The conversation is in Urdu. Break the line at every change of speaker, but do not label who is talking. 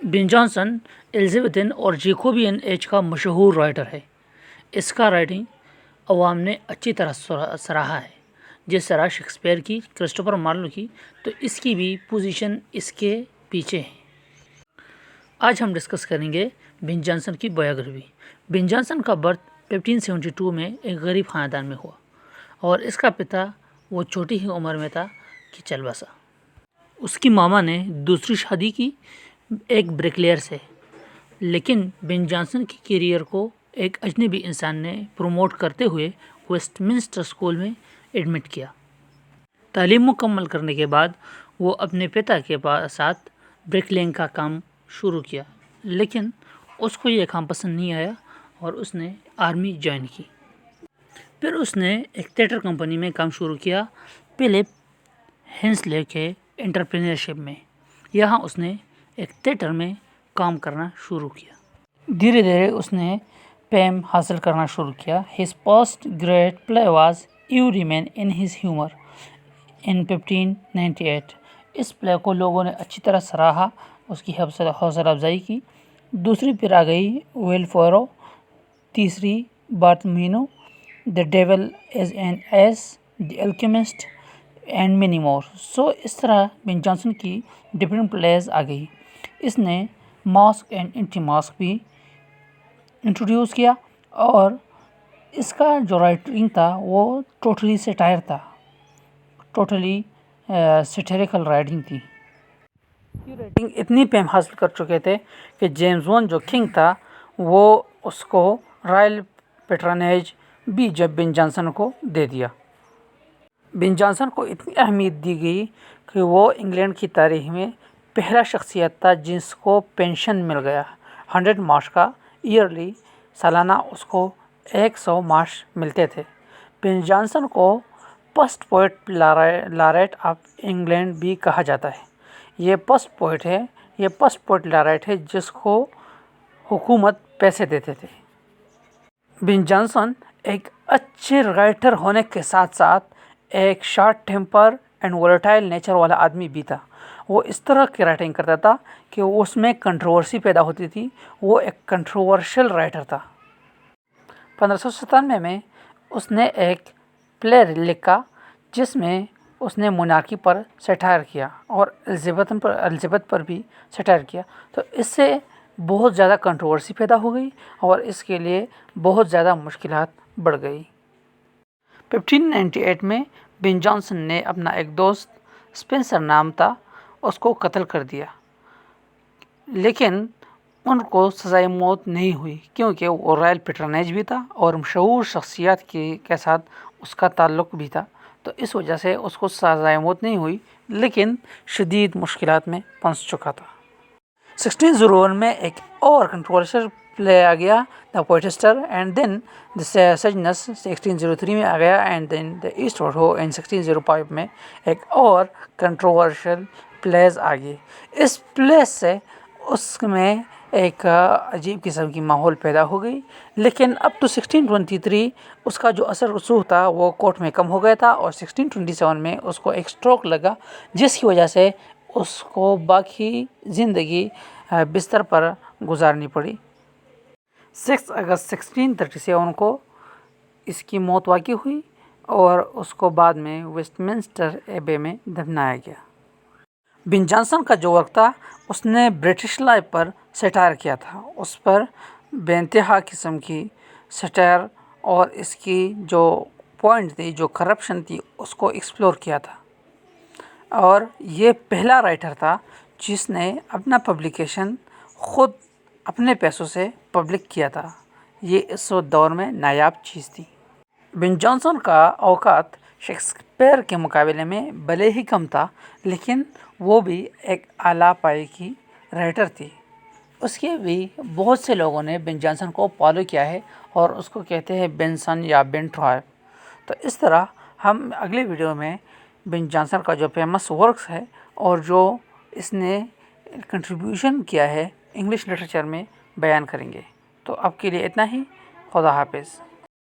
بن جانسن الزبیتھن اور جیکوبین ایج کا مشہور رائٹر ہے۔ اس کا رائٹنگ عوام نے اچھی طرح سراہا ہے، جس طرح شیکسپیئر کی، کرسٹوفر مارلو کی، تو اس کی بھی پوزیشن اس کے پیچھے ہے۔ آج ہم ڈسکس کریں گے بن جانسن کی بایوگرافی۔ بن جانسن کا برتھ 1572 میں ایک غریب خاندان میں ہوا اور اس کا پتا وہ چھوٹی ہی عمر میں تھا کہ چل بسا۔ اس کی ماما نے دوسری شادی کی ایک بریکلیئر سے، لیکن بن جانسن کی کیریئر کو ایک اجنبی انسان نے پروموٹ کرتے ہوئے ویسٹ منسٹر اسکول میں ایڈمٹ کیا۔ تعلیم مکمل کرنے کے بعد وہ اپنے پتا کے ساتھ بریکلیئنگ کا کام شروع کیا، لیکن اس کو یہ کام پسند نہیں آیا اور اس نے آرمی جوائن کی۔ پھر اس نے ایک تھیٹر کمپنی میں کام شروع کیا، فلپ ہینسلے کے انٹرپرینیورشپ میں۔ یہاں اس نے ایک تھیٹر میں کام کرنا شروع کیا۔ دھیرے دھیرے اس نے فیم حاصل کرنا شروع کیا۔ His first great play was every man in his humour ان 1598۔ اس پلے کو لوگوں نے اچھی طرح سراہا، اس کی حوصلہ افزائی کی۔ دوسری پھر آ گئی ویلفورو، تیسری Bartholomew, the devil is an ass, the alchemist and many more. اس طرح بن جانسن کی ڈفرینٹ پلیز آ گئی۔ اس نے ماسک اینڈ اینٹی ماسک بھی انٹروڈیوس کیا اور اس کا جو رائٹنگ تھا وہ ٹوٹلی سیٹائر تھا، ٹوٹلی سیٹیریکل رائٹنگ تھی۔ یہ رائٹنگ اتنی فیم حاصل کر چکے تھے کہ جیمز ون جو کنگ تھا وہ اس کو رائل پیٹرنیج بھی جب بن جانسن کو دے دیا۔ بن جانسن کو اتنی اہمیت دی گئی کہ وہ انگلینڈ کی تاریخ میں پہلا شخصیت تھا جس کو پینشن مل گیا 100 مارش کا۔ ایئرلی سالانہ اس کو 100 مارش ملتے تھے۔ بن جانسن کو first poet laureate of England بھی کہا جاتا ہے۔ یہ فرسٹ پوئٹ لاریٹ ہے جس کو حکومت پیسے دیتے تھے۔ بن جانسن ایک اچھے رائٹر ہونے کے ساتھ ساتھ ایک short temper and volatile nature والا آدمی بھی تھا۔ وہ اس طرح کی رائٹنگ کرتا تھا کہ اس میں کنٹروورسی پیدا ہوتی تھی۔ وہ ایک کنٹروورشل رائٹر تھا۔ 1597 میں اس نے ایک پلے لکھا جس میں اس نے مونارکی پر سیٹائر کیا اور الزبتھ پر بھی سیٹائر کیا، تو اس سے بہت زیادہ کنٹروورسی پیدا ہو گئی اور اس کے لیے بہت زیادہ مشکلات بڑھ گئی۔ 1598 میں بن جانسن نے اپنا ایک دوست اسپینسر نام تھا، اس کو قتل کر دیا، لیکن ان کو سزائے موت نہیں ہوئی کیونکہ وہ رائل پیٹرنیج بھی تھا اور مشہور شخصیات کے ساتھ اس کا تعلق بھی تھا، تو اس وجہ سے اس کو سزائے موت نہیں ہوئی، لیکن شدید مشکلات میں پھنس چکا تھا۔ 1601 میں ایک اور کنٹروورشل پلے آ گیا، دا پوئٹسٹر، اینڈ دین دا سیجنس 1603 میں آ گیا، اینڈ دین دا ایسٹ ہو ان 1605 میں ایک اور کنٹروورشل پلیز آ گئی۔ اس پلیز سے اس میں ایک عجیب قسم کی ماحول پیدا ہو گئی، لیکن اپ ٹو 1623 اس کا جو اثر رسوخ تھا وہ کورٹ میں کم ہو گیا تھا اور 1627 میں اس کو ایک اسٹروک لگا جس کی وجہ سے اس کو باقی زندگی بستر پر گزارنی پڑی۔ 6 اگست 1637 کو اس کی موت واقع ہوئی اور اس کو بعد میں ویسٹ منسٹر ایبے میں دفنایا گیا۔ بن جانسن کا جو ورک تھا اس نے برٹش لائف پر سیٹائر کیا تھا، اس پر بے انتہا قسم کی سیٹائر اور اس کی جو پوائنٹ تھی، جو کرپشن تھی، اس کو ایکسپلور کیا تھا، اور یہ پہلا رائٹر تھا جس نے اپنا پبلیکیشن خود اپنے پیسوں سے پبلک کیا تھا۔ یہ اس دور میں نایاب چیز تھی۔ بن جانسن کا اوقات شیکسپیئر کے مقابلے میں بھلے ہی کم تھا، لیکن وہ بھی ایک اعلیٰ پائے کی رائٹر تھی۔ اس کے بھی بہت سے لوگوں نے بن جانسن کو فالو کیا ہے اور اس کو کہتے ہیں بنسن یا بن ٹرائب۔ تو اس طرح ہم اگلے ویڈیو میں بن جانسن کا جو فیمس ورکس ہے اور جو اس نے کنٹریبیوشن کیا ہے انگلش لٹریچر میں بیان کریں گے۔ تو اب کے لیے اتنا ہی، خدا حافظ۔